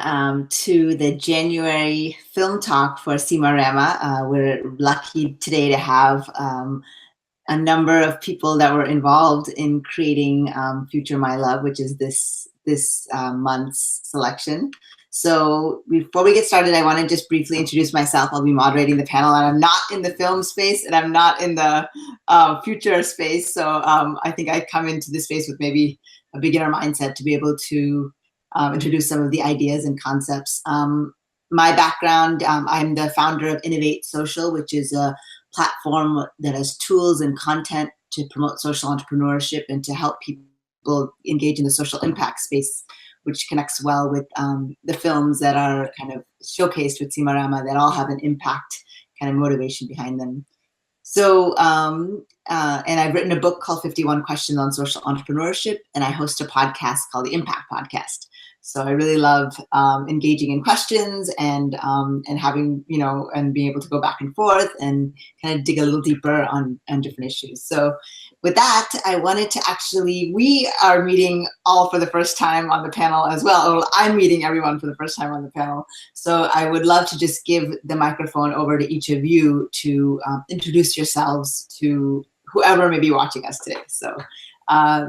to the January film talk for SIMA Rama. We're lucky today to have a number of people that were involved in creating Future My Love, which is this month's selection. So before we get started, I want to just briefly introduce myself. I'll be moderating the panel, and I'm not in the film space, and I'm not in the future space. So I think I come into this space with maybe a beginner mindset to be able to introduce some of the ideas and concepts. My background, I'm the founder of Innovate Social, which is a platform that has tools and content to promote social entrepreneurship and to help people engage in the social impact space, which connects well with the films that are kind of showcased with SIMA Rama that all have an impact kind of motivation behind them. So, and I've written a book called 51 Questions on Social Entrepreneurship, and I host a podcast called the Impact Podcast. So I really love engaging in questions and having, and being able to go back and forth and kind of dig a little deeper on different issues. So with that, I wanted to we are meeting all for the first time on the panel as well. Or I'm meeting everyone for the first time on the panel. So I would love to just give the microphone over to each of you to introduce yourselves to whoever may be watching us today. So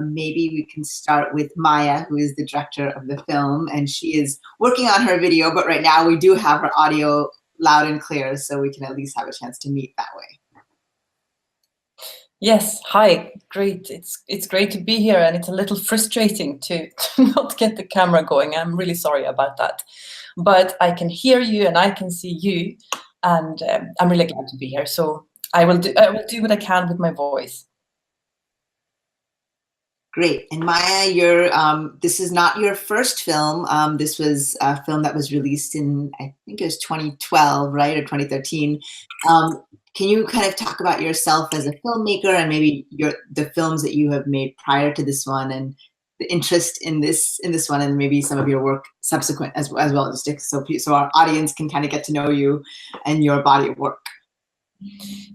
maybe we can start with Maja, who is the director of the film, and she is working on her video, but right now we do have her audio loud and clear, so we can at least have a chance to meet that way. Yes, hi, great. It's great to be here, and it's a little frustrating to not get the camera going. I'm really sorry about that, but I can hear you and I can see you, and I'm really glad to be here. So I will do what I can with my voice. Great. And Maja, this is not your first film. This was a film that was released in, I think it was 2012, right, or 2013. Can you kind of talk about yourself as a filmmaker and maybe the films that you have made prior to this one and the interest in this one, and maybe some of your work subsequent as well as so our audience can kind of get to know you and your body of work?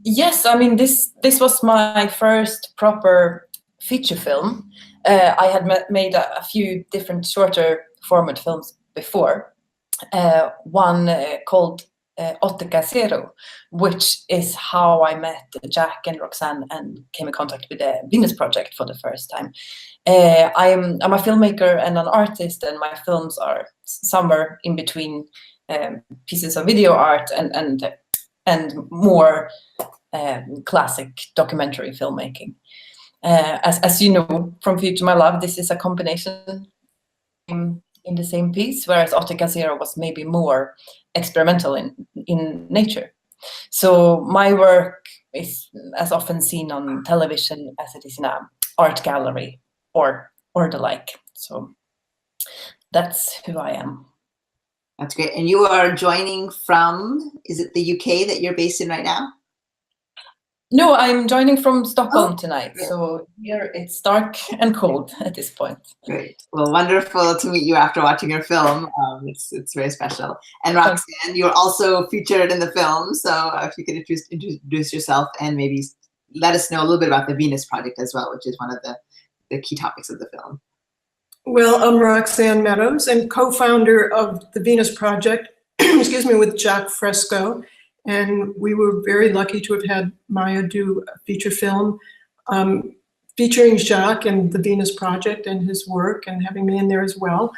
Yes, I mean this was my first proper feature film. I had made a few different shorter format films before. One called Zero, which is how I met Jacque and Roxanne and came in contact with the Venus Project for the first time. I'm a filmmaker and an artist, and my films are somewhere in between pieces of video art and more classic documentary filmmaking. As you know from Future My Love, this is a combination in the same piece, whereas Zero was maybe more experimental in nature. So my work is as often seen on television as it is in an art gallery or the like. So that's who I am. That's great. And you are joining from, is it the UK that you're based in right now? No, I'm joining from Stockholm tonight. Yeah. So here it's dark and cold at this point. Great. Well, wonderful to meet you after watching your film. It's very special. And Roxanne, you're also featured in the film. So if you could introduce yourself and maybe let us know a little bit about the Venus Project as well, which is one of the key topics of the film. Well, I'm Roxanne Meadows and co-founder of the Venus Project, excuse me, with Jacque Fresco. And we were very lucky to have had Maja do a feature film featuring Jacque and the Venus Project and his work, and having me in there as well.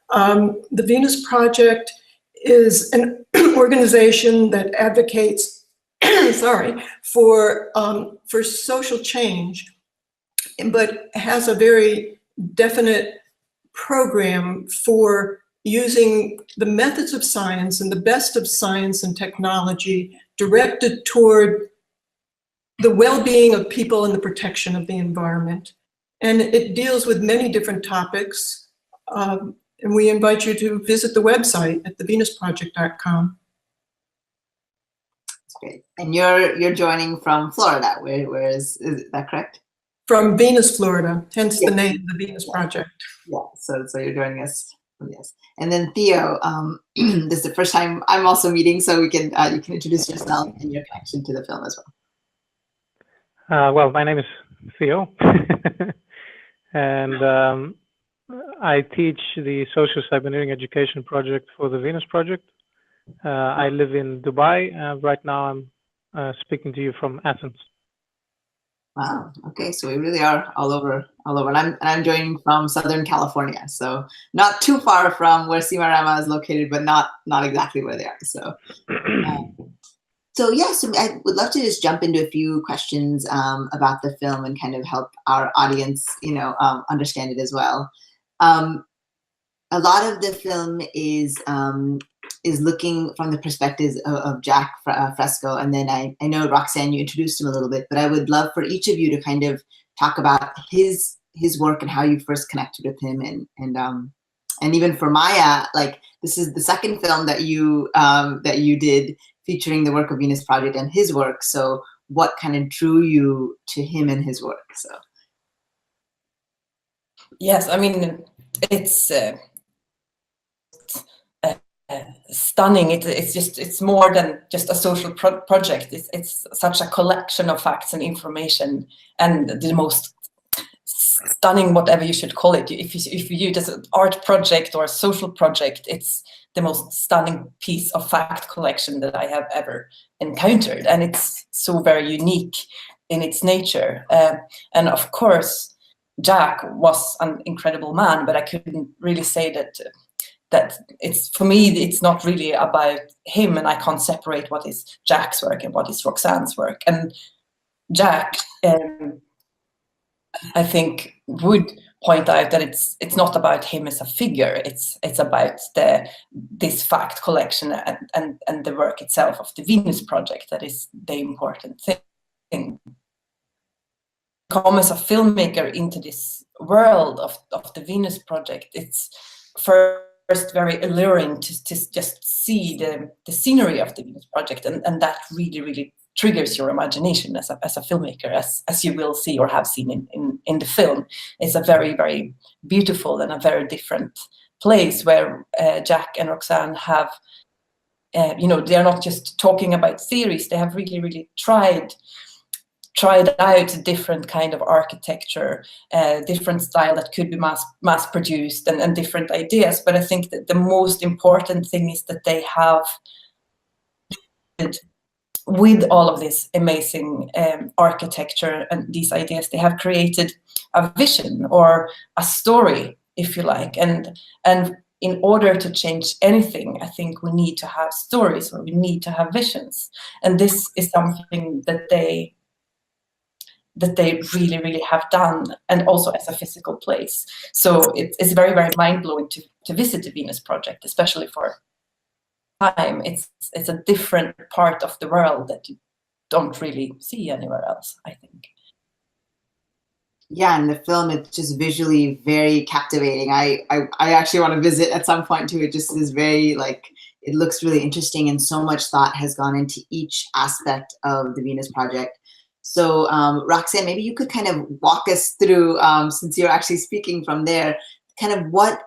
The Venus Project is an organization that advocates, for social change, but has a very definite program for using the methods of science and the best of science and technology directed toward the well-being of people and the protection of the environment. And it deals with many different topics. And we invite you to visit the website at thevenusproject.com. That's great. And you're joining from Florida. Where is that correct? From Venus, Florida, hence the name, the Venus Project. Yeah, so you're joining us. Yes. And then Theo, this is the first time I'm also meeting, so you can introduce yourself and your connection to the film as well. Well, my name is Theo, and I teach the social cyberneering education project for the Venus project. I live in Dubai. Right now I'm speaking to you from Athens. Wow. Okay, so we really are all over. And I'm joining from Southern California, so not too far from where SIMA is located, but not exactly where they are. So, so yeah, so I would love to just jump into a few questions about the film and kind of help our audience, understand it as well. A lot of the film is looking from the perspectives of Jacque Fresco, and then I know, Roxanne, you introduced him a little bit, but I would love for each of you to kind of talk about his work and how you first connected with him, and even for Maja, like this is the second film that you did featuring the work of Venus Project and his work. So what kind of drew you to him and his work? So yes, I mean it's stunning. It's more than just a social project. It's such a collection of facts and information, and the most stunning, whatever you should call it. If you view it as an art project or a social project, it's the most stunning piece of fact collection that I have ever encountered, and it's so very unique in its nature. And of course, Jacque was an incredible man, but I couldn't really say that it's, for me, it's not really about him, and I can't separate what is Jacque's work and what is Roxanne's work. And Jacque, I think, would point out that it's not about him as a figure. It's about this fact collection and the work itself of the Venus Project that is the important thing. Come as a filmmaker into this world of the Venus Project, it's first very alluring to just see the scenery of the Venus Project, and that really triggers your imagination as a filmmaker, as you will see or have seen in the film. It's a very beautiful and a very different place where Jacque and Roxanne have, they are not just talking about theories. They have really tried out different kind of architecture, different style that could be mass produced, and different ideas. But I think that the most important thing is that they have, with all of this amazing architecture and these ideas, they have created a vision or a story, if you like. And in order to change anything, I think we need to have stories, or we need to have visions. And this is something that they really have done, and also as a physical place. So it's very mind-blowing to visit the Venus Project, especially for time. It's a different part of the world that you don't really see anywhere else, I think. Yeah, in the film, it's just visually very captivating. I actually want to visit at some point too. It just is very, like, it looks really interesting, and so much thought has gone into each aspect of the Venus Project. So Roxanne, maybe you could kind of walk us through, since you're actually speaking from there, kind of what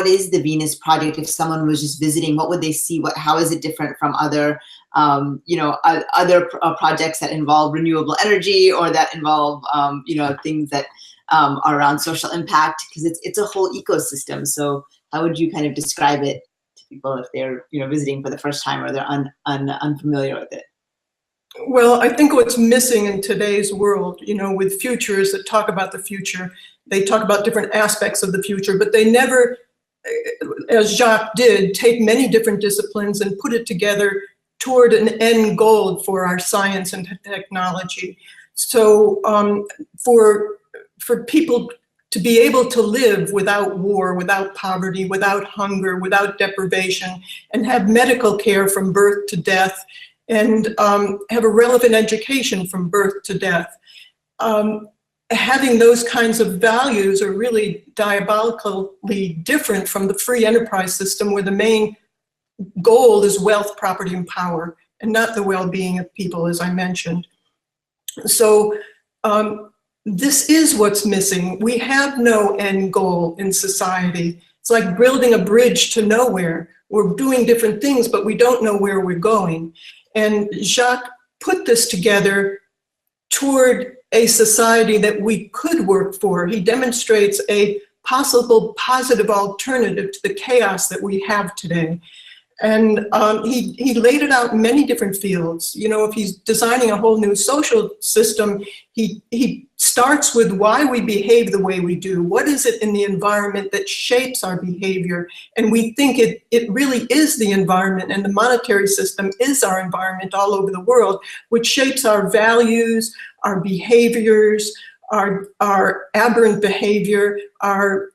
is the Venus Project? If someone was just visiting, what would they see? How is it different from other, other projects that involve renewable energy, or that involve, things that are around social impact? Because it's a whole ecosystem. So how would you kind of describe it to people if they're, visiting for the first time, or they're unfamiliar with it? Well, I think what's missing in today's world, with futurists that talk about the future, they talk about different aspects of the future, but they never, as Jacque did, take many different disciplines and put it together toward an end goal for our science and technology. So for people to be able to live without war, without poverty, without hunger, without deprivation, and have medical care from birth to death, and have a relevant education from birth to death. Having those kinds of values are really diabolically different from the free enterprise system, where the main goal is wealth, property, and power, and not the well-being of people, as I mentioned. So this is what's missing. We have no end goal in society. It's like building a bridge to nowhere. We're doing different things, but we don't know where we're going. And Jacque put this together toward a society that we could work for. He demonstrates a possible positive alternative to the chaos that we have today. And he laid it out in many different fields. You know, if he's designing a whole new social system, he starts with why we behave the way we do. What is it in the environment that shapes our behavior? And we think it really is the environment, and the monetary system is our environment all over the world, which shapes our values, our behaviors, our aberrant behavior, our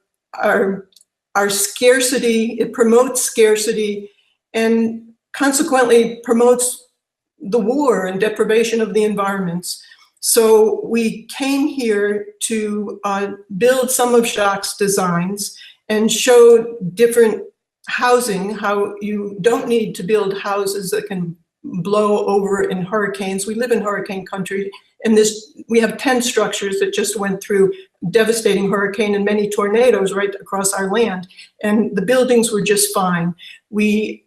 scarcity. It promotes scarcity, and consequently promotes the war and deprivation of the environments. So we came here to build some of Jacque's designs and show different housing, how you don't need to build houses that can blow over in hurricanes. We live in hurricane country, and we have 10 structures that just went through devastating hurricane and many tornadoes right across our land, and the buildings were just fine. We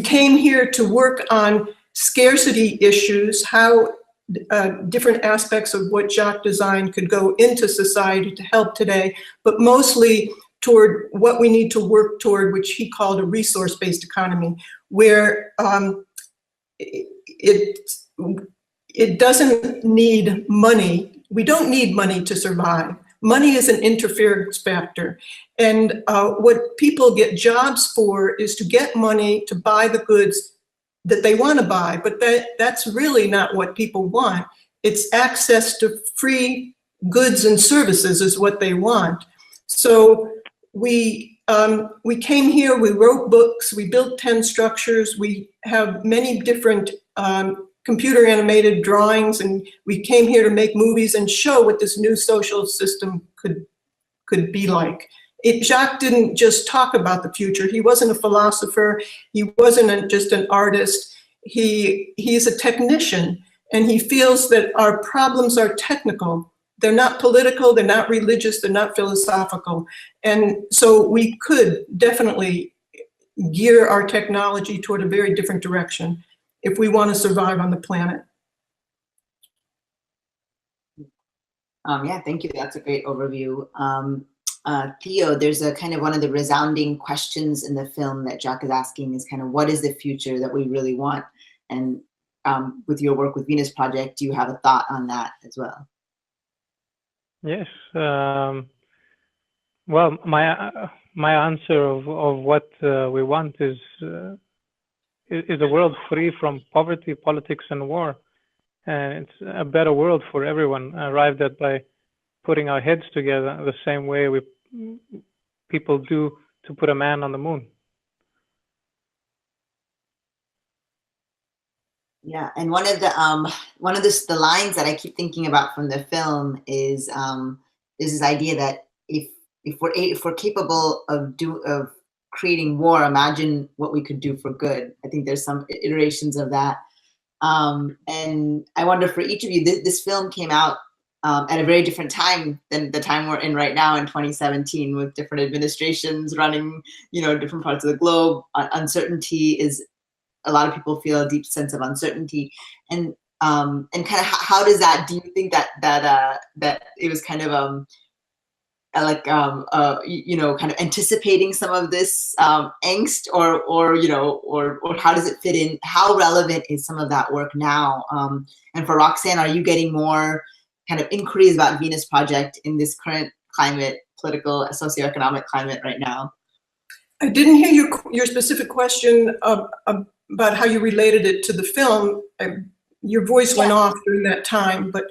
came here to work on scarcity issues, how different aspects of what Jacque designed could go into society to help today, but mostly toward what we need to work toward, which he called a resource-based economy, where it doesn't need money. We don't need money to survive. Money is an interference factor. And what people get jobs for is to get money to buy the goods that they want to buy, but that's really not what people want. It's access to free goods and services is what they want. So we came here, we wrote books, we built 10 structures, we have many different computer animated drawings, and we came here to make movies and show what this new social system could be like. Jacque didn't just talk about the future. He wasn't a philosopher. He wasn't just an artist. He's a technician, and he feels that our problems are technical. They're not political, they're not religious, they're not philosophical. And so we could definitely gear our technology toward a very different direction if we want to survive on the planet. Yeah, thank you. That's a great overview. Theo, there's a kind of one of the resounding questions in the film that Jacque is asking is kind of what is the future that we really want? And with your work with Venus Project, do you have a thought on that as well? Yes. Well, my answer of what we want is a world free from poverty, politics, and war. And it's a better world for everyone, arrived at by putting our heads together the same way people do to put a man on the moon. Yeah, and one of the lines that I keep thinking about from the film is this idea that if we're capable of creating war, imagine what we could do for good. I think there's some iterations of that. And I wonder for each of you, this film came out at a very different time than the time we're in right now in 2017, with different administrations running, different parts of the globe. Uncertainty is, a lot of people feel a deep sense of uncertainty, and kind of how does that? Do you think that it was kind of kind of anticipating some of this angst, or how does it fit in? How relevant is some of that work now? And for Roxanne, are you getting more kind of inquiries about Venus Project in this current climate, political, socioeconomic climate right now? I didn't hear your specific question about how you related it to the film. Your voice went off during that time, but.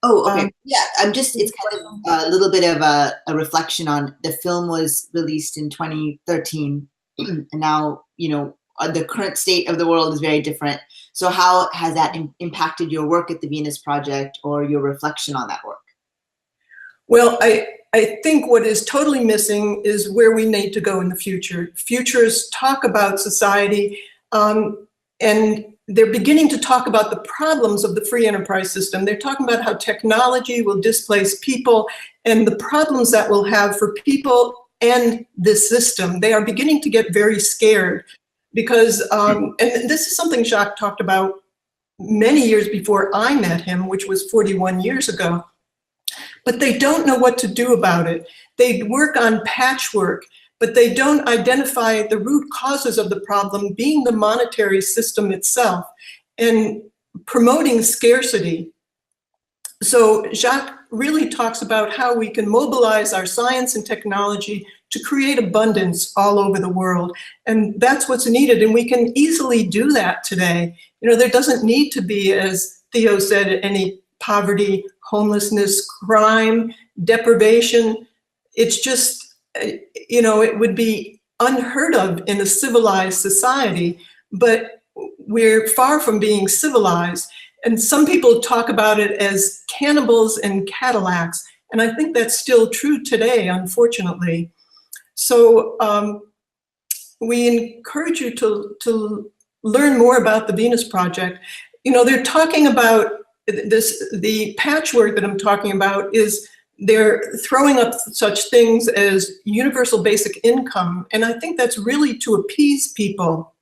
Oh, okay. Yeah, it's kind of a little bit of a reflection on the film was released in 2013, and now, the current state of the world is very different. So how has that impacted your work at the Venus Project, or your reflection on that work? Well, I think what is totally missing is where we need to go in the future. Futurists talk about society, and they're beginning to talk about the problems of the free enterprise system. They're talking about how technology will displace people and the problems that will have for people and this system. They are beginning to get very scared because, and this is something Jacque talked about many years before I met him, which was 41 years ago. but they don't know what to do about it. They work on patchwork, but they don't identify the root causes of the problem being the monetary system itself and promoting scarcity. So Jacque really talks about how we can mobilize our science and technology to create abundance all over the world. And that's what's needed. And we can easily do that today. You know, there doesn't need to be, as Theo said, any poverty, homelessness, crime, deprivation. It's just, you know, it would be unheard of in a civilized society, but we're far from being civilized. And some people talk about it as cannibals and Cadillacs. And I think that's still true today, unfortunately. So we encourage you to learn more about the Venus Project. You know, they're talking about this, the patchwork that I'm talking about is they're throwing up such things as universal basic income. And I think that's really to appease people.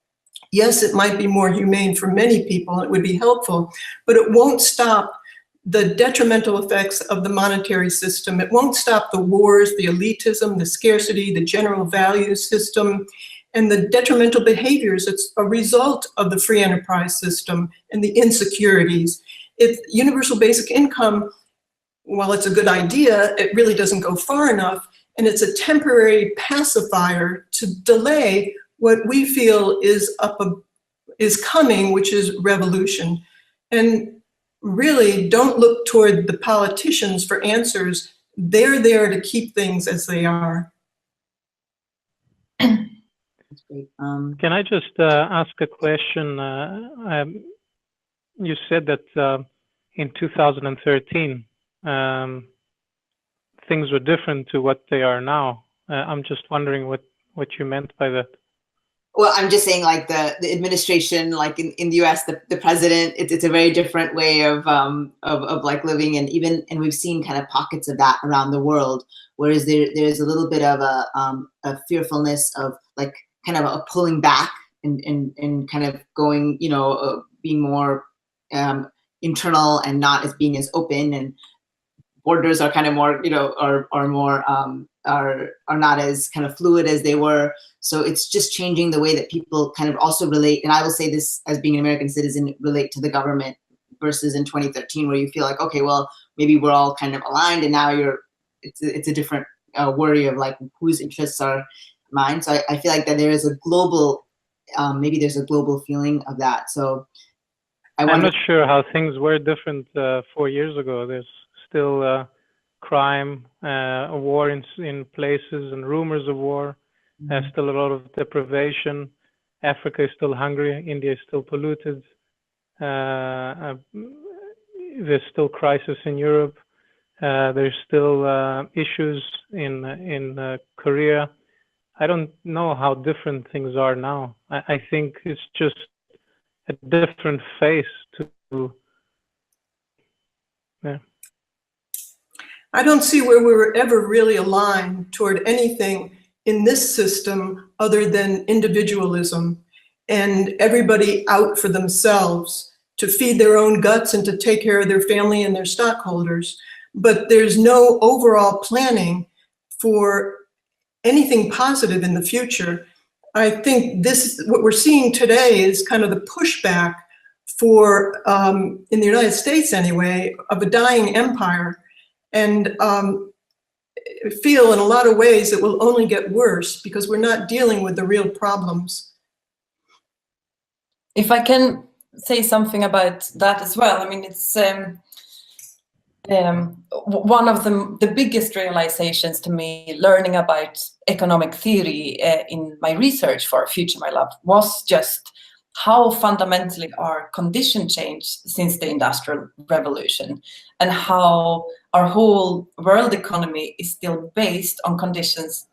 Yes, it might be more humane for many people, it would be helpful, but it won't stop the detrimental effects of the monetary system. It won't stop the wars, the elitism, the scarcity, the general value system, and the detrimental behaviors. It's a result of the free enterprise system and the insecurities. If universal basic income, while it's a good idea, it really doesn't go far enough, and it's a temporary pacifier to delay what we feel is coming, which is revolution. And really don't look toward the politicians for answers. They're there to keep things as they are. That's great. Can I just ask a question? You said that in 2013, things were different to what they are now. I'm just wondering what you meant by that. Well, I'm just saying, like the administration, like in the U.S., the president, it's a very different way of like living, and we've seen kind of pockets of that around the world. Whereas there's a little bit of a fearfulness of like kind of a pulling back and kind of going, you know, being more internal and not as being as open, and borders are kind of more, you know, are more are not as kind of fluid as they were. So it's just changing the way that people kind of also relate. And I will say this as being an American citizen, relate to the government versus in 2013, where you feel like, okay, well, maybe we're all kind of aligned, and now it's a different worry of like whose interests are mine. So I feel like that there is a global, maybe there's a global feeling of that. So I'm not sure how things were different 4 years ago. There's still crime, a war in places, and rumors of war. There's still a lot of deprivation. Africa is still hungry. India is still polluted. There's still crisis in Europe. There's still issues in Korea. I don't know how different things are now. I think it's just a different face to. Yeah. I don't see where we were ever really aligned toward anything in this system other than individualism and everybody out for themselves to feed their own guts and to take care of their family and their stockholders. But there's no overall planning for anything positive in the future. I think what we're seeing today is kind of the pushback for, in the United States anyway, of a dying empire. And feel in a lot of ways it will only get worse because we're not dealing with the real problems. If I can say something about that as well, I mean, it's one of the biggest realizations to me learning about economic theory in my research for Future My Love was just how fundamentally our condition changed since the Industrial Revolution, and how our whole world economy is still based on conditions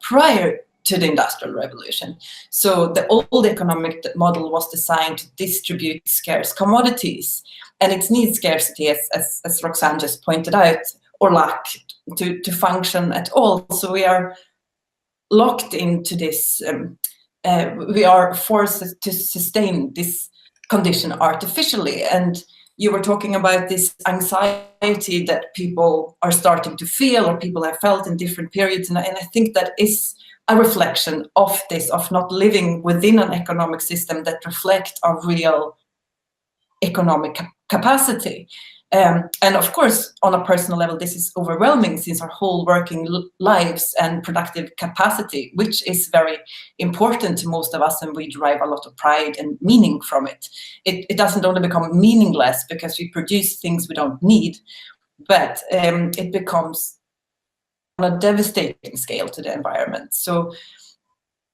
prior to the Industrial Revolution. So the old economic model was designed to distribute scarce commodities, and it needs scarcity, as Roxanne just pointed out, or lack to function at all. So we are locked into this, we are forced to sustain this condition artificially. And you were talking about this anxiety that people are starting to feel, or people have felt in different periods. And I think that is a reflection of this, of not living within an economic system that reflects our real economic capacity. And of course, on a personal level, this is overwhelming, since our whole working lives and productive capacity, which is very important to most of us, and we derive a lot of pride and meaning from it. It doesn't only become meaningless because we produce things we don't need, but it becomes on a devastating scale to the environment. So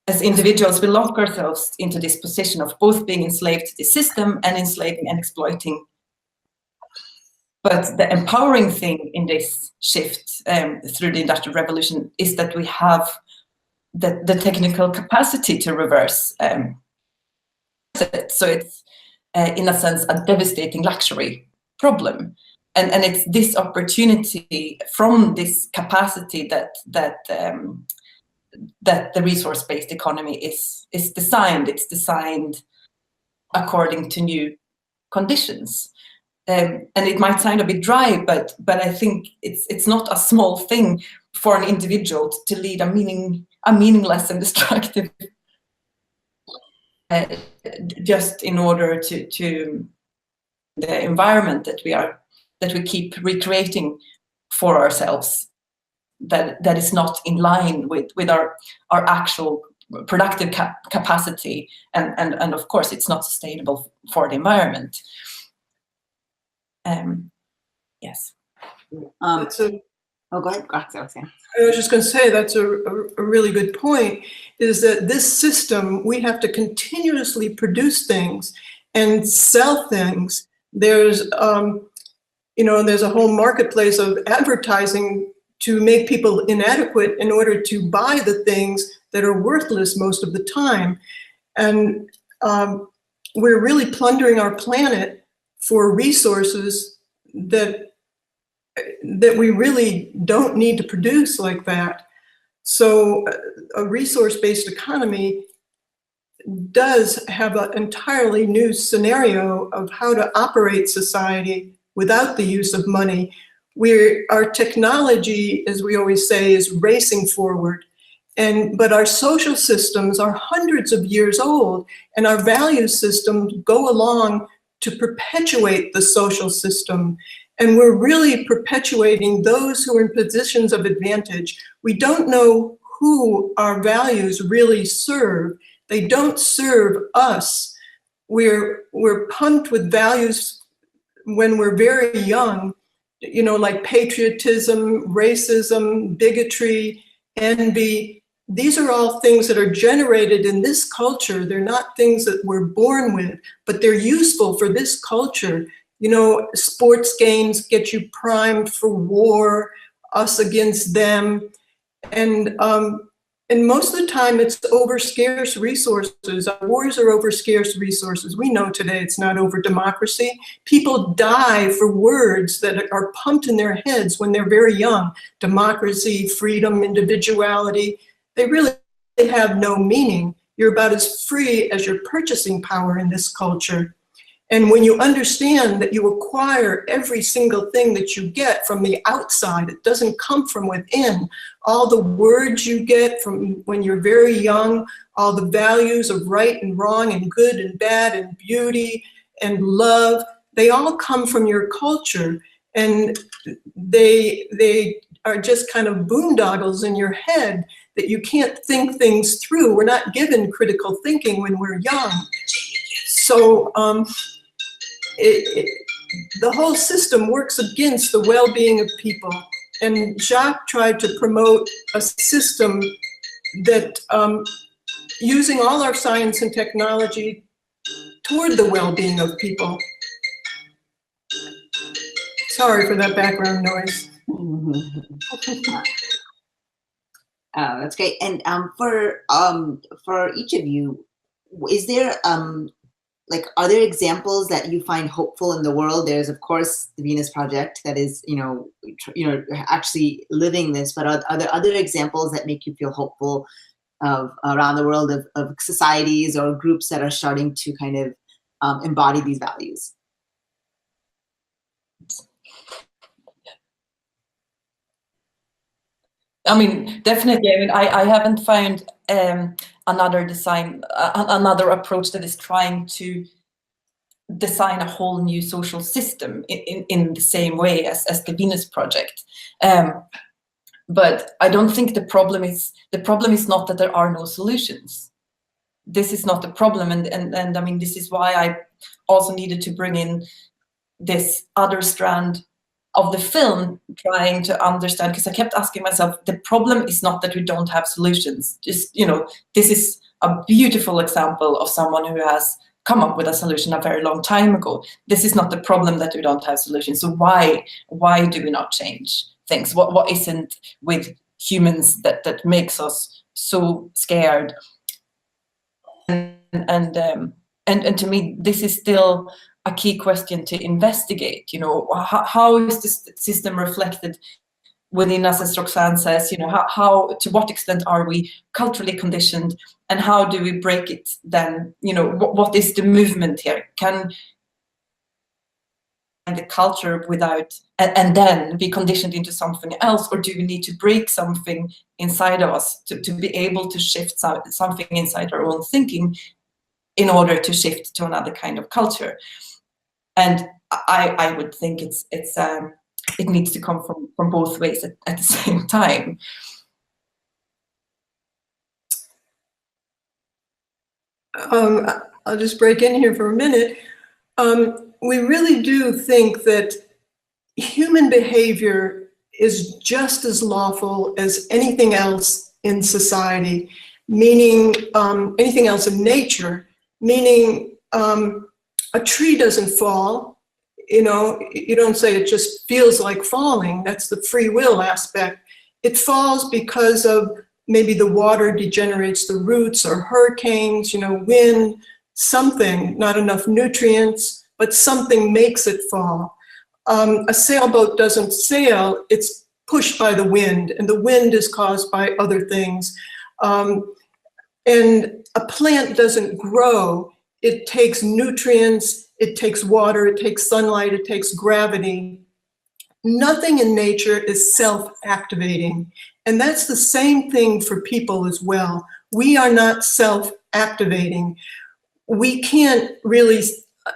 as individuals, we lock ourselves into this position of both being enslaved to the system and enslaving and exploiting. But the empowering thing in this shift through the Industrial Revolution is that we have the technical capacity to reverse it. So it's, in a sense, a devastating luxury problem. And it's this opportunity from this capacity that the resource-based economy is designed. It's designed according to new conditions. And it might sound a bit dry, but I think it's not a small thing for an individual to lead a meaningless and destructive just in order to the environment that we keep recreating for ourselves, that is not in line with our actual productive capacity, and of course it's not sustainable for the environment. Yes. Go ahead, Roxanne. I was just going to say that's a really good point, is that this system, we have to continuously produce things and sell things. There's, there's a whole marketplace of advertising to make people inadequate in order to buy the things that are worthless most of the time. And we're really plundering our planet for resources that we really don't need to produce like that. So a resource-based economy does have an entirely new scenario of how to operate society without the use of money. Our technology, as we always say, is racing forward. But our social systems are hundreds of years old, and our value systems go along to perpetuate the social system. And we're really perpetuating those who are in positions of advantage. We don't know who our values really serve. They don't serve us. We're pumped with values when we're very young, like patriotism, racism, bigotry, envy. These are all things that are generated in this culture. They're not things that we're born with, but they're useful for this culture. Sports games get you primed for war, us against them. And most of the time it's over scarce resources. Our wars are over scarce resources. We know today it's not over democracy. People die for words that are pumped in their heads when they're very young. Democracy, freedom, individuality. They really have no meaning. You're about as free as your purchasing power in this culture. And when you understand that you acquire every single thing that you get from the outside, it doesn't come from within. All the words you get from when you're very young, all the values of right and wrong and good and bad and beauty and love, they all come from your culture. And they are just kind of boondoggles in your head that you can't think things through. We're not given critical thinking when we're young. So the whole system works against the well-being of people. And Jacque tried to promote a system that using all our science and technology toward the well-being of people. Sorry for that background noise. That's great. And for each of you, is there are there examples that you find hopeful in the world? There's of course the Venus Project that is actually living this, but are there other examples that make you feel hopeful of around the world of societies or groups that are starting to kind of embody these values? I mean, definitely. I mean, I haven't found another another approach that is trying to design a whole new social system in the same way as the Venus Project. But I don't think the problem is not that there are no solutions. This is not the problem, and I mean, this is why I also needed to bring in this other strand of the film, trying to understand, because I kept asking myself, the problem is not that we don't have solutions. Just, you know, this is a beautiful example of someone who has come up with a solution a very long time ago. This is not the problem that we don't have solutions. So why do we not change things? What isn't with humans that makes us so scared? And to me, this is still a key question to investigate. You know, how is this system reflected within us, as Roxanne says? You know, how to what extent are we culturally conditioned, and how do we break it then? You know, what is the movement here? Can the culture without and then be conditioned into something else, or do we need to break something inside of us to be able to shift something inside our own thinking in order to shift to another kind of culture? And I would think it needs to come from both ways at the same time. I'll just break in here for a minute. We really do think that human behavior is just as lawful as anything else in society, meaning anything else in nature, meaning a tree doesn't fall. You know, you don't say it just feels like falling. That's the free will aspect. It falls because of maybe the water degenerates the roots, or hurricanes, you know, wind, something, not enough nutrients, but something makes it fall. A sailboat doesn't sail, it's pushed by the wind, and the wind is caused by other things. And a plant doesn't grow, it takes nutrients, it takes water, it takes sunlight, it takes gravity. Nothing in nature is self-activating. And that's the same thing for people as well. We are not self-activating. We can't really,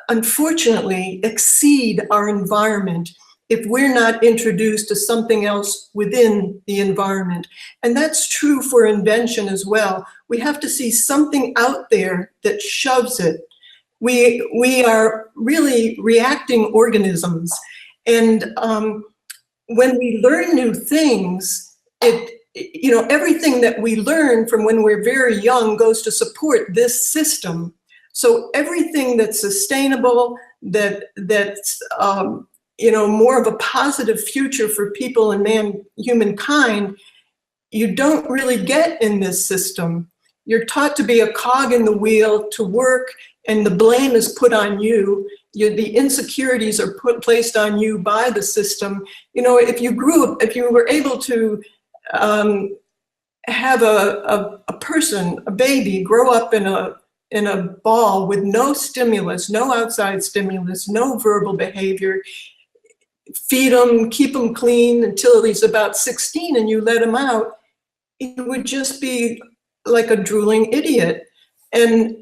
unfortunately, exceed our environment if we're not introduced to something else within the environment. And that's true for invention as well. We have to see something out there that shoves it. We are really reacting organisms. And when we learn new things, you know, everything that we learn from when we're very young goes to support this system. So everything that's sustainable, that's you know, more of a positive future for people and humankind, you don't really get in this system. You're taught to be a cog in the wheel, to work, and the blame is put on you. The insecurities are placed on you by the system. You know, if you were able to have a person, a baby, grow up in a ball with no stimulus, no outside stimulus, no verbal behavior, feed him, keep him clean until he's about 16, and you let him out, he would just be like a drooling idiot. And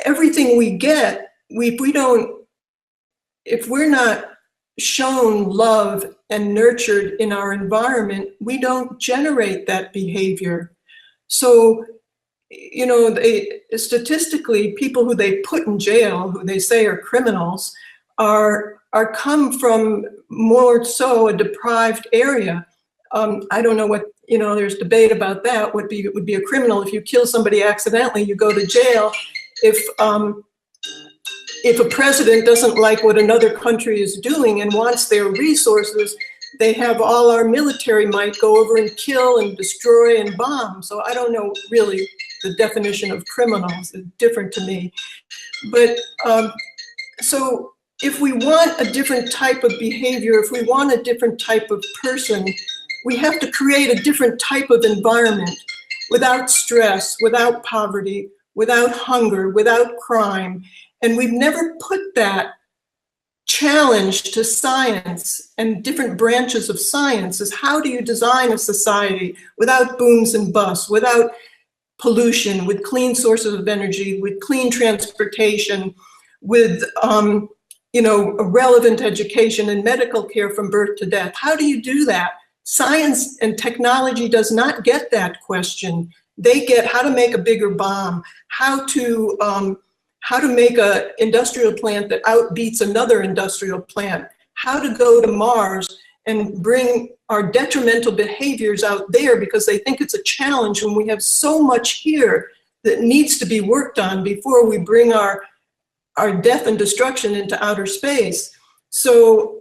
everything we get, if we're not shown love and nurtured in our environment, we don't generate that behavior. So, you know, statistically, people who they put in jail, who they say are criminals, are come from more so a deprived area. I don't know what, you know, there's debate about that. Would be a criminal if you kill somebody accidentally, you go to jail. If a president doesn't like what another country is doing and wants their resources, they have all our military might go over and kill and destroy and bomb. So I don't know really the definition of criminals, is different to me. But so if we want a different type of behavior, if we want a different type of person, we have to create a different type of environment without stress, without poverty, without hunger, without crime. And we've never put that challenge to science and different branches of science is, how do you design a society without booms and busts, without pollution, with clean sources of energy, with clean transportation, with you know, a relevant education and medical care from birth to death? How do you do that? Science and technology does not get that question. They get how to make a bigger bomb, how to make an industrial plant that outbeats another industrial plant, how to go to Mars and bring our detrimental behaviors out there because they think it's a challenge when we have so much here that needs to be worked on before we bring our death and destruction into outer space. So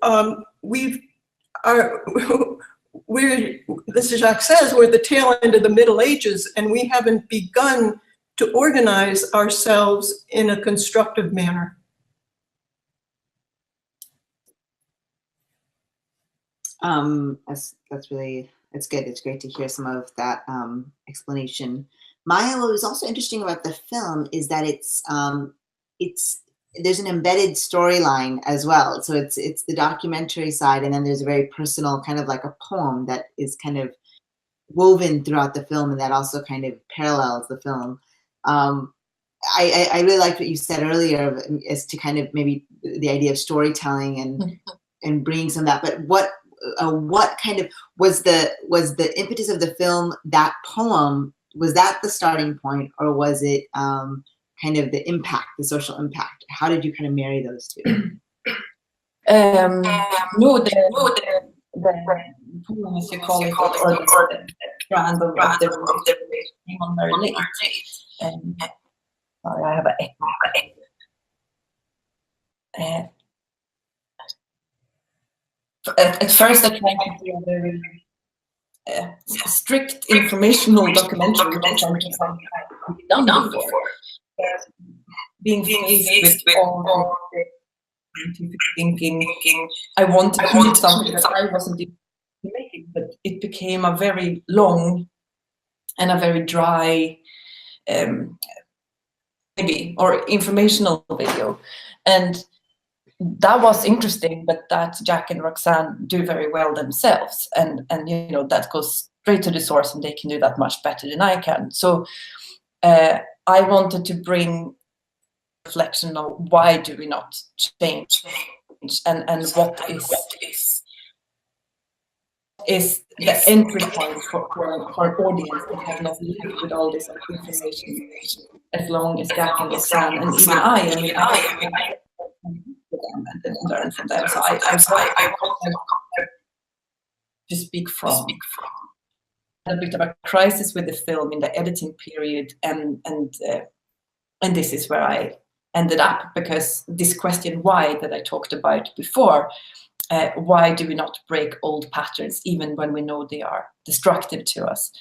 this is Jacque says, we're at the tail end of the Middle Ages, and we haven't begun to organize ourselves in a constructive manner. That's really, it's good. It's great to hear some of that explanation. Maja, what was also interesting about the film is that there's an embedded storyline as well. So it's the documentary side, and then there's a very personal kind of like a poem that is kind of woven throughout the film, and that also kind of parallels the film. I really liked what you said earlier as to kind of maybe the idea of storytelling and bringing some of that. But what kind of was the impetus of the film, that poem? Was that the starting point, or was it kind of the impact, the social impact? How did you kind of marry those two? No, the poem, as you call it, or the brand of the came on very late. Sorry, I have an echo. At first, I tried to do a very strict informational documentary, which I've done before. Being faced with all the scientific thinking, I wanted to do something that I wasn't even making, but it became a very long and a very dry, maybe, or informational video. And that was interesting, but that Jacque and Roxanne do very well themselves, and you know, that goes straight to the source, and they can do that much better than I can. So I wanted to bring reflection of why do we not change, and what is the entry point for an audience that have not lived with all this information as long as Jacque and Roxanne, and even I and learn from them. So I to speak from a bit of a crisis with the film in the editing period, and this is where I ended up, because this question why that I talked about before, why do we not break old patterns even when we know they are destructive to us?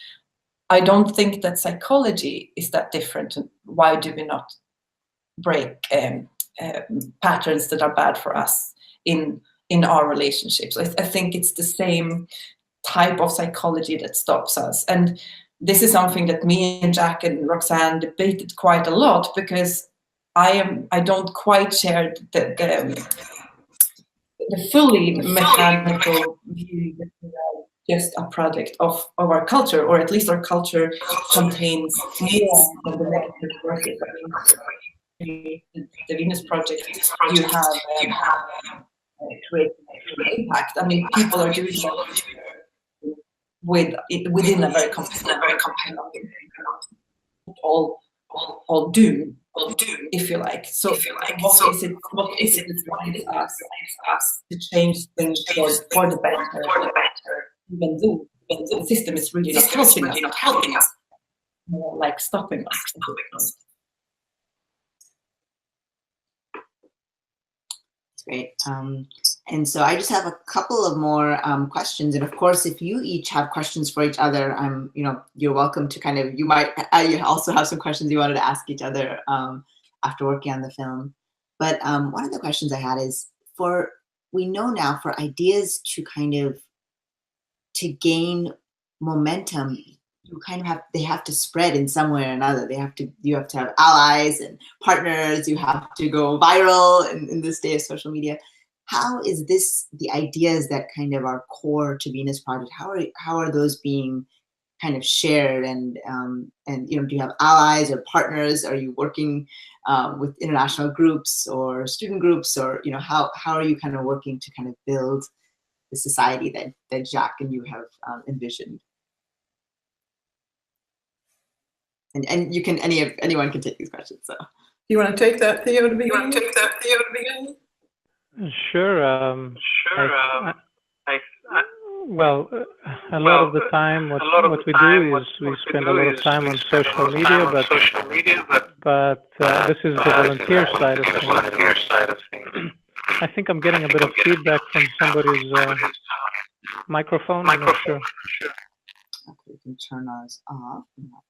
I don't think that psychology is that different. Why do we not break patterns that are bad for us in our relationships? I think it's the same type of psychology that stops us. And this is something that me and Jacque and Roxanne debated quite a lot, because I don't quite share the fully mechanical view that we are just a product of our culture, or at least our culture contains more than the negative forces. The Venus Project, you have created impact. I mean, people are doing that within a very complex, all doom, if you like. So, what is it that drives us to change things for the better, even though the system is really not helping us, more like stopping us. Great. And so I just have a couple of more questions. And of course, if you each have questions for each other, you're welcome to kind of, you also have some questions you wanted to ask each other after working on the film. But one of the questions I had is, we know now for ideas to gain momentum, they have to spread in some way or another. You have to have allies and partners. You have to go viral in this day of social media. how is this, the ideas that kind of are core to Venus Project, how are those being kind of shared, and you know, do you have allies or partners? Are you working with international groups or student groups, or you know, how are you kind of working to kind of build the society that Jacque and you have envisioned? And you can, anyone can take these questions. So You want to take that, Theo, to begin? Sure. Well, a lot of the time, what we do is we spend a lot of time on social media, but this is the volunteer side of things. I think I'm getting a bit of feedback from somebody's microphone. I'm not sure. Okay, we can turn ours off. I'm not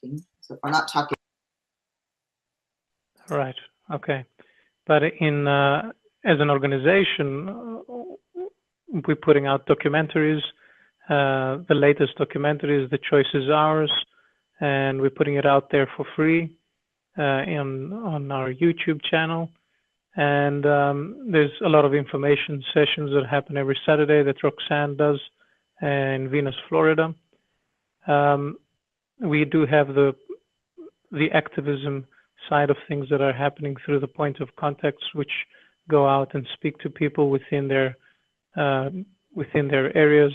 talking. So if we're not talking. Right. Okay. But in as an organization, we're putting out documentaries. The latest documentary is The Choice Is Ours, and we're putting it out there for free on our YouTube channel. And there's a lot of information sessions that happen every Saturday that Roxanne does in Venus, Florida. We do have the activism side of things that are happening through the point of contacts, which go out and speak to people within their areas.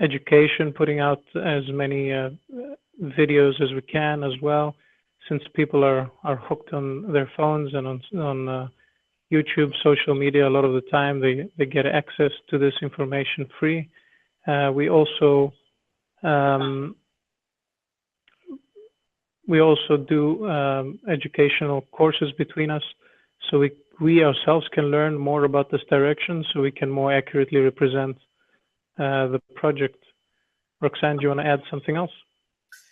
Education, putting out as many videos as we can as well, since people are hooked on their phones and on YouTube, social media. A lot of the time they get access to this information free. We also do educational courses between us, so we ourselves can learn more about this direction, so we can more accurately represent the project. Roxanne, do you want to add something else?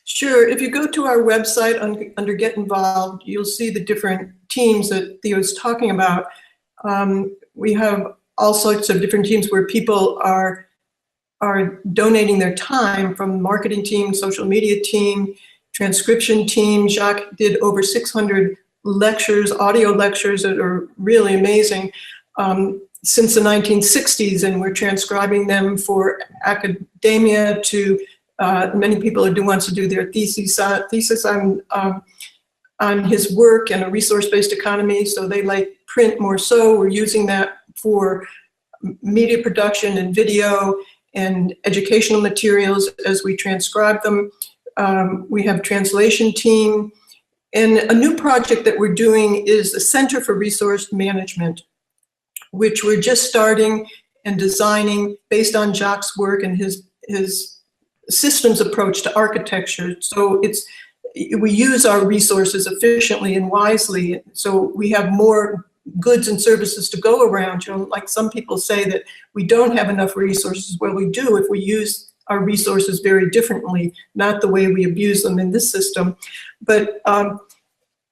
Sure. If you go to our website under Get Involved, you'll see the different teams that Theo's talking about. We have all sorts of different teams where people are donating their time, from marketing team, social media team, transcription team. Jacque did over 600 lectures, audio lectures that are really amazing since the 1960s, and we're transcribing them for academia to many people who wants to do their thesis on his work and a resource-based economy, so they like print more so. We're using that for media production and video and educational materials as we transcribe them. We have translation team. And a new project that we're doing is the Center for Resource Management, which we're just starting and designing based on Jacque's work and his systems approach to architecture. So we use our resources efficiently and wisely, so we have more goods and services to go around. You know, like some people say that we don't have enough resources. Well, we do if we use our resources very differently, not the way we abuse them in this system. But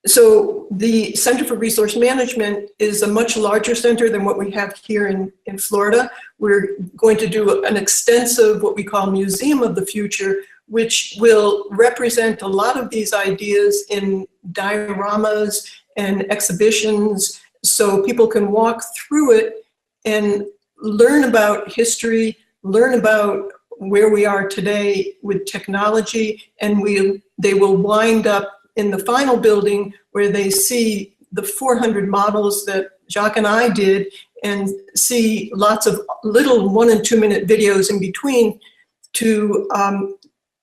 so the Center for Resource Management is a much larger center than what we have here in Florida. We're going to do an extensive, what we call Museum of the Future, which will represent a lot of these ideas in dioramas and exhibitions, so people can walk through it and learn about history, learn about where we are today with technology, and they will wind up in the final building where they see the 400 models that Jacque and I did, and see lots of little 1 and 2 minute videos in between to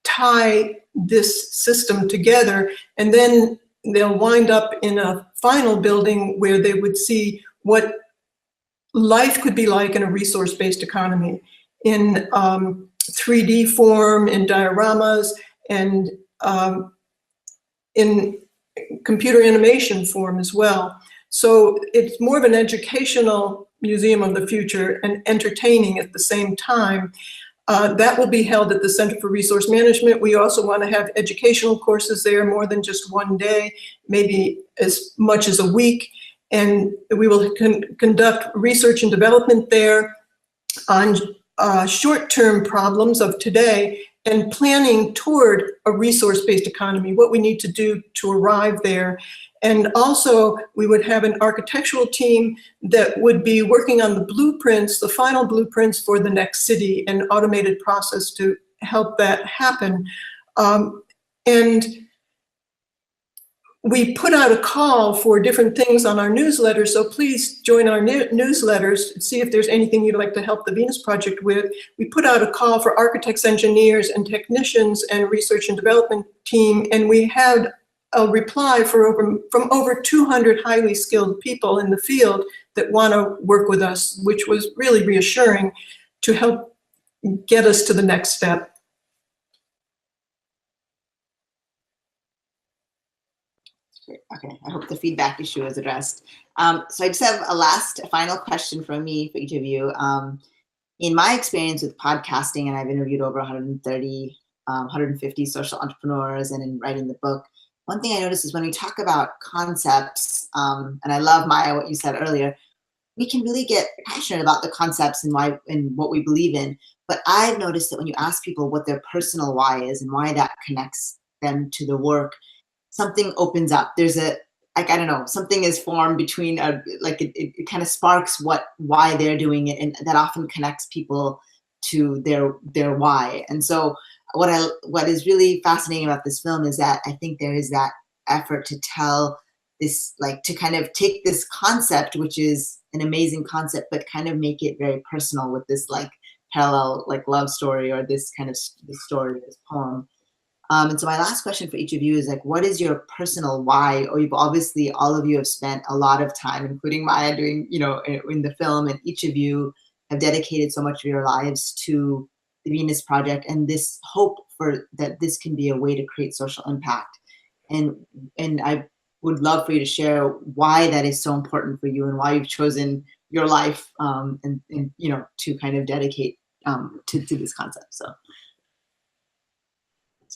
tie this system together. And then they'll wind up in a final building where they would see what life could be like in a resource-based economy, in 3D form, in dioramas, and in computer animation form as well. So it's more of an educational museum of the future and entertaining at the same time. That will be held at the Center for Resource Management. We also want to have educational courses there, more than just one day, maybe as much as a week. And we will conduct research and development there on short-term problems of today and planning toward a resource-based economy, what we need to do to arrive there. And also, we would have an architectural team that would be working on the blueprints, the final blueprints for the next city, an automated process to help that happen. And we put out a call for different things on our newsletter, so please join our newsletters, see if there's anything you'd like to help the Venus Project with. We put out a call for architects, engineers, and technicians and research and development team, and we had a reply from over 200 highly skilled people in the field that want to work with us, which was really reassuring to help get us to the next step. Okay, I hope the feedback issue is addressed. So I just have a final question from me for each of you. In my experience with podcasting, and I've interviewed over 150 social entrepreneurs, and in writing the book, one thing I noticed is when we talk about concepts, and I love, Maja, what you said earlier, we can really get passionate about the concepts and why and what we believe in. But I've noticed that when you ask people what their personal why is and why that connects them to the work, something opens up. There's a, like, I don't know, something is formed between, it kind of sparks why they're doing it, and that often connects people to their why. And so what is really fascinating about this film is that I think there is that effort to tell this, like, to kind of take this concept, which is an amazing concept, but kind of make it very personal with this, like, parallel, like, love story, or this kind of this story, this poem. And so my last question for each of you is, like, what is your personal why? Or you've obviously, all of you have spent a lot of time, including Maja, doing, in the film, and each of you have dedicated so much of your lives to the Venus Project and this hope for that this can be a way to create social impact. And I would love for you to share why that is so important for you and why you've chosen your life and to kind of dedicate to this concept. So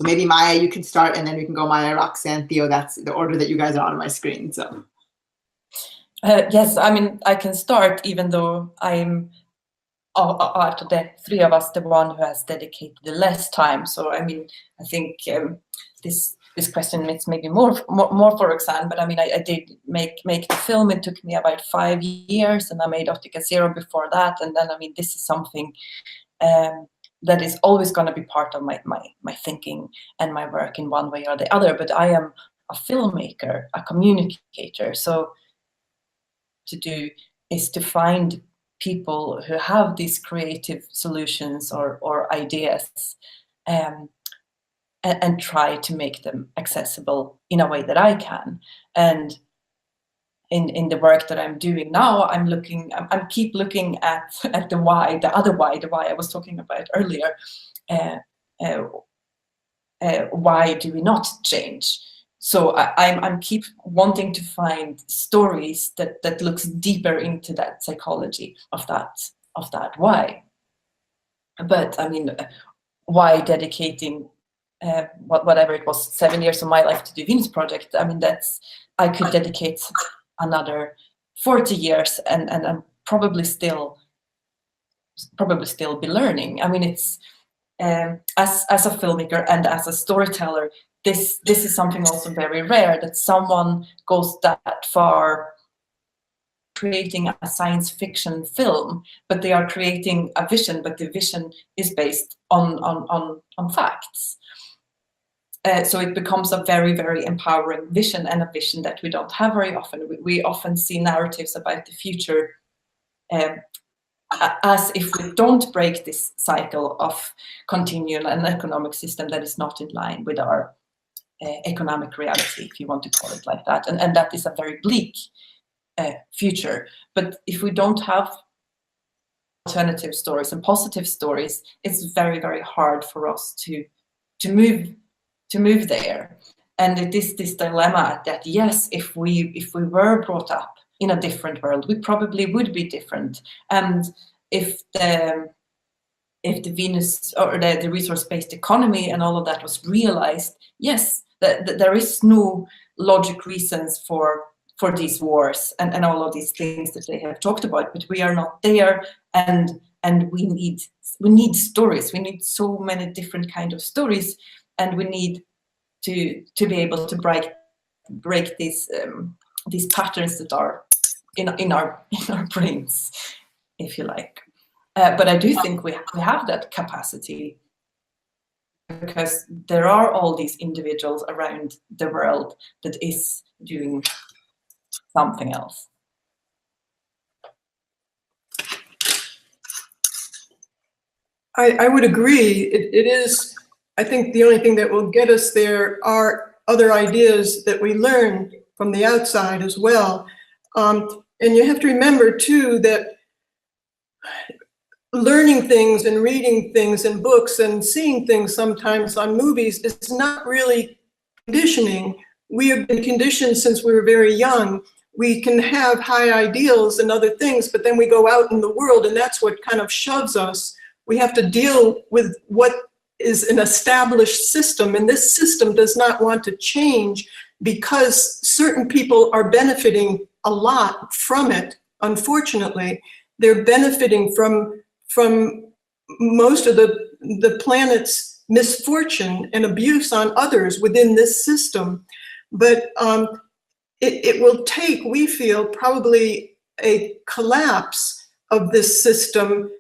maybe Maja, you can start, and then we can go Maja, Roxanne, Theo. That's the order that you guys are on my screen. So yes, I mean, I can start, even though I'm out of the three of us the one who has dedicated the less time. So I mean, I think this question is maybe more for Roxanne, but I mean, I did make the film. It took me about 5 years, and I made Optica Zero before that. And then, I mean, this is something that is always going to be part of my thinking and my work in one way or the other. But I am a filmmaker, a communicator. So to do is to find people who have these creative solutions or ideas, and try to make them accessible in a way that I can. And in the work that I'm doing now, I'm keep looking at the why, the why I was talking about earlier. Why do we not change? So I'm keep wanting to find stories that looks deeper into that psychology of that why. But I mean, why dedicating whatever it was, 7 years of my life to the Venus Project? I mean, I could dedicate another 40 years and I'm probably still be learning. I mean, it's as a filmmaker and as a storyteller, this is something also very rare, that someone goes that far creating a science fiction film, but they are creating a vision, but the vision is based on facts. So it becomes a very, very empowering vision, and a vision that we don't have very often. We often see narratives about the future as if we don't break this cycle of continuing an economic system that is not in line with our economic reality, if you want to call it like that. And that is a very bleak future. But if we don't have alternative stories and positive stories, it's very, very hard for us to move there. And it is this dilemma that, yes, if we were brought up in a different world, we probably would be different. And if the Venus or the resource-based economy and all of that was realized, yes, there is no logic reasons for these wars and all of these things that they have talked about, but we are not there. And and we need stories. We need so many different kind of stories, and we need to be able to break these patterns that are in our brains, if you like. But I do think we have that capacity, because there are all these individuals around the world that is doing something else. I would agree. It is, I think the only thing that will get us there are other ideas that we learn from the outside as well. And you have to remember too that learning things and reading things in books and seeing things sometimes on movies is not really conditioning. We have been conditioned since we were very young. We can have high ideals and other things, but then we go out in the world and that's what kind of shoves us. We have to deal with what is an established system, and this system does not want to change because certain people are benefiting a lot from it. Unfortunately, they're benefiting from most of the planet's misfortune and abuse on others within this system. But it will take, we feel, probably a collapse of this system,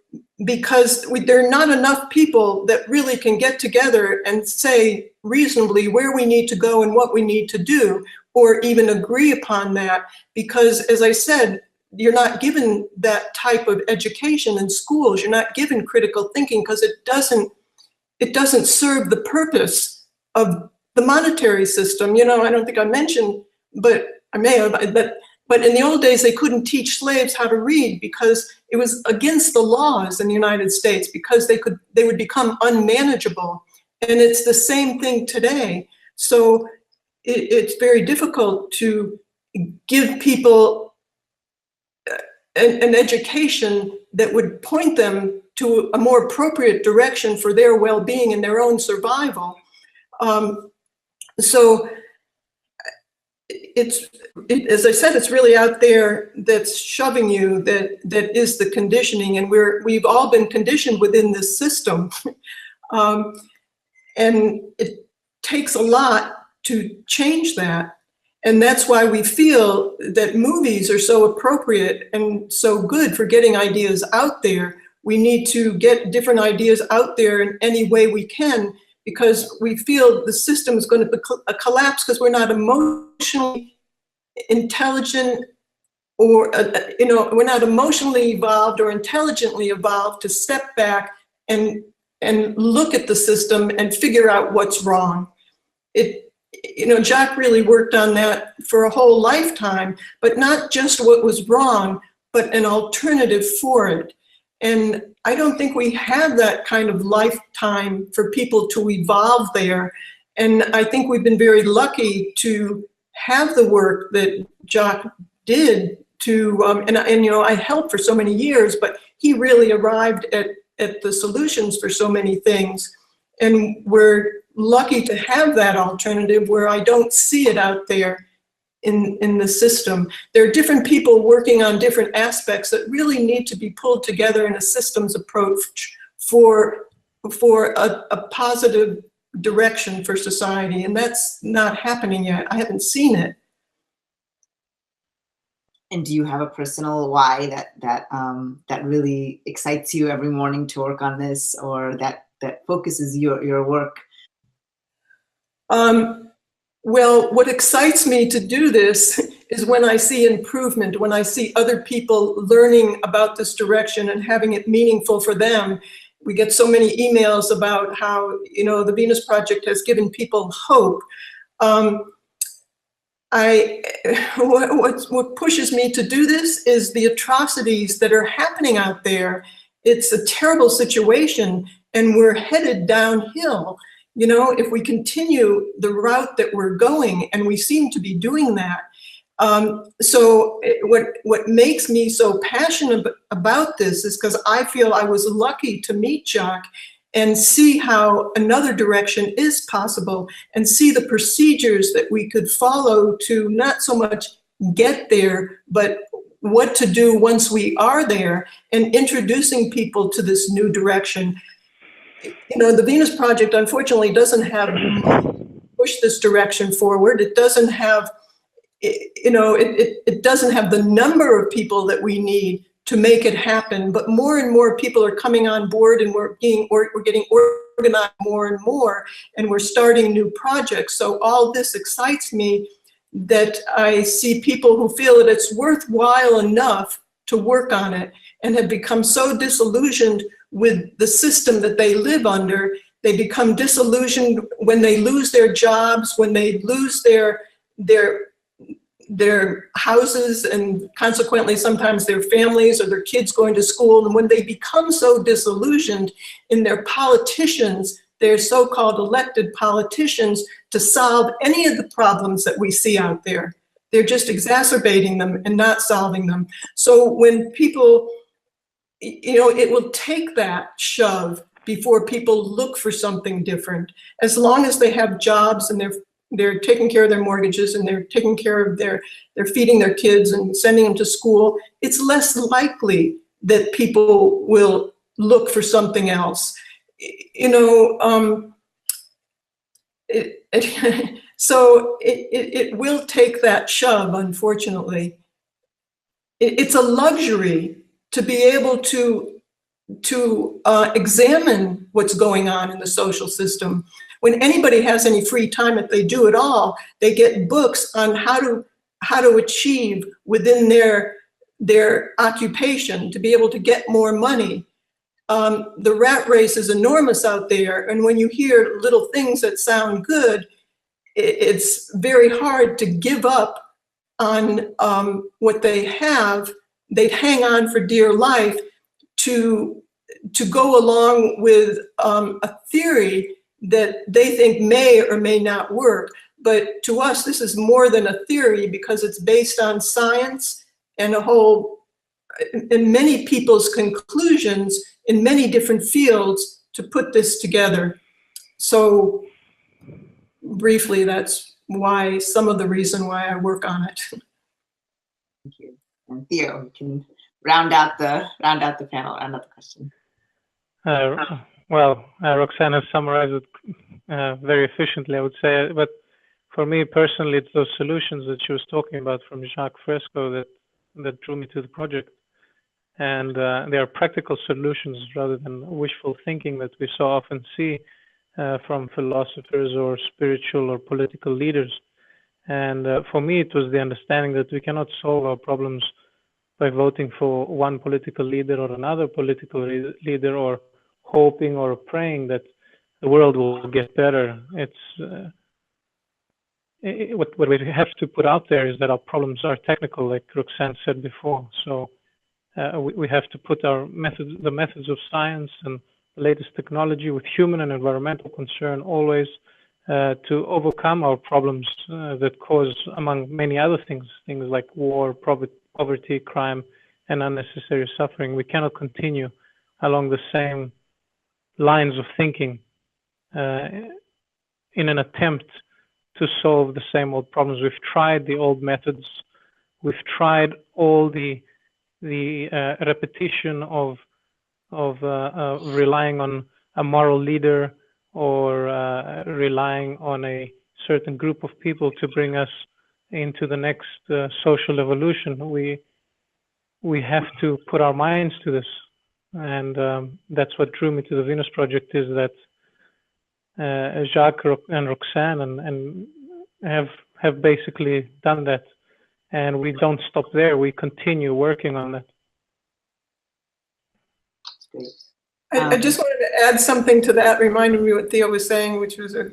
because there are not enough people that really can get together and say reasonably where we need to go and what we need to do, or even agree upon that. Because, as I said, you're not given that type of education in schools. You're not given critical thinking because it doesn't serve the purpose of the monetary system. You know, I don't think I mentioned, but I may have, but in the old days, they couldn't teach slaves how to read because it was against the laws in the United States, because they would become unmanageable. And it's the same thing today. So it's very difficult to give people an education that would point them to a more appropriate direction for their well-being and their own survival. So as I said, it's really out there that's shoving you, that is the conditioning, and we've all been conditioned within this system. And it takes a lot to change that. And that's why we feel that movies are so appropriate and so good for getting ideas out there. We need to get different ideas out there in any way we can, because we feel the system is going to collapse because we're not emotionally intelligent, or we're not emotionally evolved or intelligently evolved to step back and look at the system and figure out what's wrong. Jacque really worked on that for a whole lifetime, but not just what was wrong, but an alternative for it. And I don't think we have that kind of lifetime for people to evolve there. And I think we've been very lucky to have the work that Jacque did to, I helped for so many years, but he really arrived at the solutions for so many things. And we're lucky to have that alternative where I don't see it out there in the system. There are different people working on different aspects that really need to be pulled together in a systems approach for a positive direction for society, and that's not happening yet. I haven't seen it. And do you have a personal why that really excites you every morning to work on this, or that focuses your work? Well, what excites me to do this is when I see improvement, when I see other people learning about this direction and having it meaningful for them. We get so many emails about how, the Venus Project has given people hope. What pushes me to do this is the atrocities that are happening out there. It's a terrible situation, and we're headed downhill. If we continue the route that we're going, and we seem to be doing that. So what makes me so passionate about this is because I feel I was lucky to meet Jacque and see how another direction is possible, and see the procedures that we could follow to not so much get there, but what to do once we are there, and introducing people to this new direction. You know, the Venus Project unfortunately doesn't have push this direction forward. It doesn't have, you know, it doesn't have the number of people that we need to make it happen, but more and more people are coming on board, and we're getting organized more and more, and we're starting new projects. So all this excites me, that I see people who feel that it's worthwhile enough to work on it, and have become so disillusioned with the system that they live under. They become disillusioned when they lose their jobs, when they lose their houses, and consequently sometimes their families or their kids going to school. And when they become so disillusioned in their politicians, their so-called elected politicians, to solve any of the problems that we see out there, they're just exacerbating them and not solving them. So when people, you know, it will take that shove before people look for something different. As long as they have jobs and they're taking care of their mortgages, and they're taking care of they're feeding their kids and sending them to school, it's less likely that people will look for something else. You know, so it will take that shove, unfortunately. It's a luxury to be able to examine what's going on in the social system. When anybody has any free time, if they do at all, they get books on how to achieve within their occupation, to be able to get more money. The rat race is enormous out there, and when you hear little things that sound good, it's very hard to give up on what they have. They hang on for dear life to go along with a theory that they think may or may not work. But to us, this is more than a theory, because it's based on science and and many people's conclusions in many different fields to put this together. So briefly, that's why, some of the reason why I work on it. Thank you. And Theo, you can round out the panel, round out the question. Well, Roxanne has summarized it very efficiently, I would say. But for me personally, it's those solutions that she was talking about from Jacque Fresco that drew me to the project. And they are practical solutions rather than wishful thinking that we so often see from philosophers or spiritual or political leaders. And for me, it was the understanding that we cannot solve our problems by voting for one political leader or another political leader, or hoping or praying that the world will get better. It's what we have to put out there is that our problems are technical, like Roxanne said before. So we have to put the methods of science and the latest technology with human and environmental concern always to overcome our problems that cause, among many other things like war, poverty, crime, and unnecessary suffering. We cannot continue along the same lines of thinking in an attempt to solve the same old problems. We've tried the old methods. We've tried all the repetition of relying on a moral leader or relying on a certain group of people to bring us into the next social evolution. We have to put our minds to this. And that's what drew me to the Venus Project, is that Jacque and Roxanne and have basically done that, and we don't stop there. We continue working on that. That's great. I just wanted to add something to that, reminding me what Theo was saying, which was a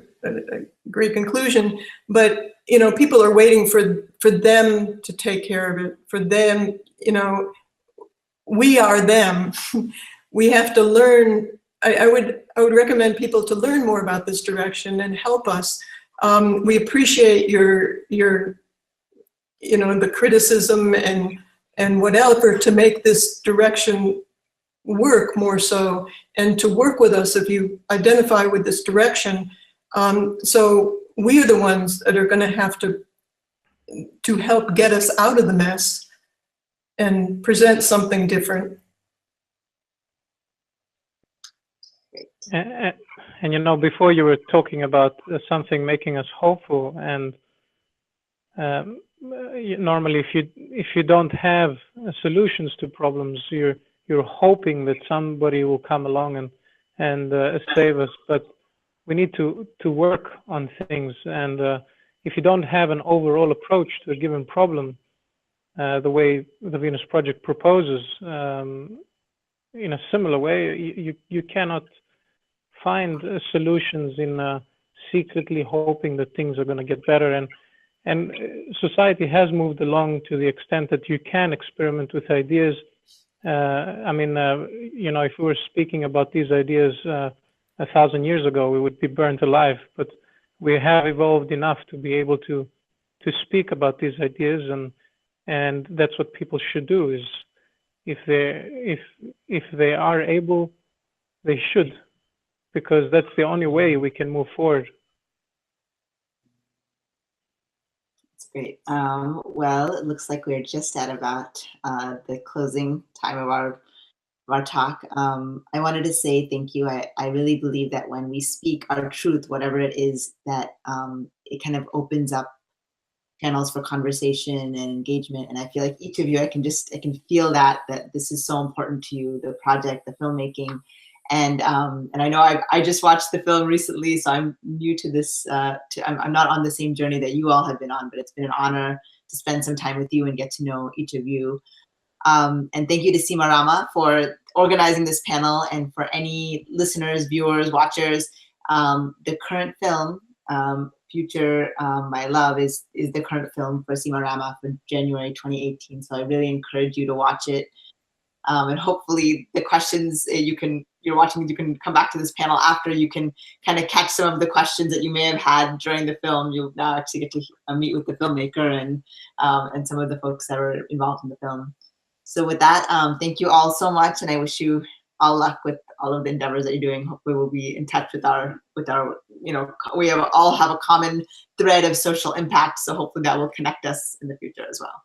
great conclusion. But you know, people are waiting for them to take care of it. For them, you know, we are them. We have to learn. I would recommend people to learn more about this direction and help us. We appreciate your you know, the criticism and whatever to make this direction work more so, and to work with us if you identify with this direction. So we are the ones that are going to have to help get us out of the mess. and present something different. And you know, before you were talking about something making us hopeful, and normally if you don't have solutions to problems, you're hoping that somebody will come along and save us. But we need to work on things, and if you don't have an overall approach to a given problem, the way the Venus Project proposes, in a similar way, you cannot find solutions in secretly hoping that things are going to get better. And society has moved along to the extent that you can experiment with ideas. I mean, you know, if we were speaking about these ideas 1,000 years ago, we would be burnt alive. But we have evolved enough to be able to speak about these ideas, and that's what people should do. Is if they are able, they should, because that's the only way we can move forward. That's great. Well, it looks like we're just at about the closing time of our talk. I wanted to say thank you. I really believe that when we speak our truth, whatever it is, that it kind of opens up channels for conversation and engagement. And I feel like each of you, I can feel that this is so important to you, the project, the filmmaking. And I know I just watched the film recently, so I'm new to this. I'm not on the same journey that you all have been on, but it's been an honor to spend some time with you and get to know each of you. And thank you to SIMA Rama for organizing this panel, and for any listeners, viewers, watchers. The current film, Future My Love, is the current film for SIMA Rama for January 2018. So I really encourage you to watch it. And hopefully the questions you're watching, you can come back to this panel after, you can kind of catch some of the questions that you may have had during the film. You'll now actually get to meet with the filmmaker and some of the folks that were involved in the film. So with that, thank you all so much, and I wish you all luck with all of the endeavors that you're doing. Hopefully we'll be in touch with our, you know, we all have a common thread of social impact, so hopefully that will connect us in the future as well.